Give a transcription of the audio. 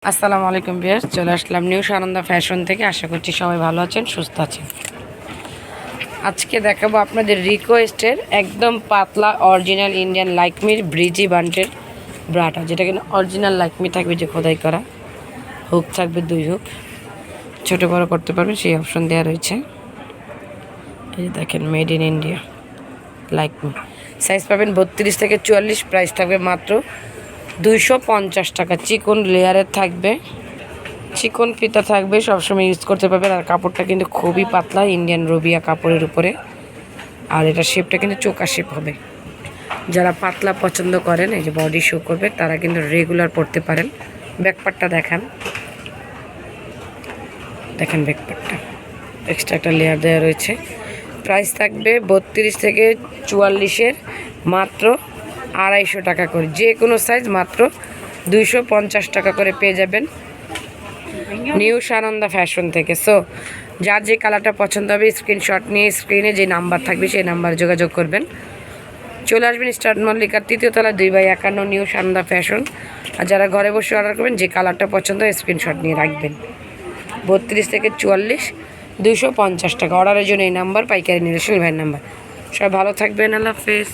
আসসালামু আলাইকুম ভিউয়ার্স, চলে আসলাম নিউ সানন্দা ফ্যাশন থেকে। আশা করছি সবাই ভালো আছেন, সুস্থ আছেন। আজকে দেখাবো আপনাদের রিকোয়েস্টের একদম পাতলা অরিজিনাল ইন্ডিয়ান লাইকমির ব্রিজি বান্টের ব্রাটা, যেটা কিনা অরিজিনাল লাইকমি থাকবে, যে খোদাই করা হুক থাকবে, 2 হুক, ছোটো বড়ো করতে পারবেন সেই অপশন দেওয়া রয়েছে। এই যে দেখেন, made in India Likeme. Size পাবেন 32 থেকে 44, প্রাইস থাকবে মাত্র 250 টাকা। চিকন লেয়ারের থাকবে, চিকন ফিতা থাকবে, সবসময় ইউজ করতে পারবেন। আর কাপড়টা কিন্তু খুবই পাতলা, ইন্ডিয়ান রবিয়া কাপড়ের উপরে। আর এটা শেপটা কিন্তু চোকা শেপ হবে। যারা পাতলা পছন্দ করেন, এই যে বডি শো করবে, তারা কিন্তু রেগুলার পরতে পারেন। ব্যাকপার্টটা দেখেন ব্যাকপার্টটা এক্সট্রা একটা লেয়ার দেওয়া রয়েছে। প্রাইস থাকবে 32 থেকে 44-এর মাত্র 250 টাকা করে। যে কোনো সাইজ মাত্র 250 টাকা করে পেয়ে যাবেন নিউ সানন্দা ফ্যাশন থেকে। সো যার যে কালারটা পছন্দ হবে, স্ক্রিনশট নিয়ে স্ক্রিনে যে নাম্বার থাকবে সেই নাম্বারে যোগাযোগ করবেন। চলে আসবেন স্টার্ট মল্লিকার 3য় তলা 2/51 নিউ সানন্দা ফ্যাশন। আর যারা ঘরে বসে অর্ডার করবেন, যে কালারটা পছন্দ হয় স্ক্রিনশট নিয়ে রাখবেন। 32 থেকে 44, 250 টাকা। অর্ডারের জন্য এই নাম্বার, পাইকারি নিলে ভাইয়ের নাম্বার। সবাই ভালো থাকবেন, আল্লাহ হাফেজ।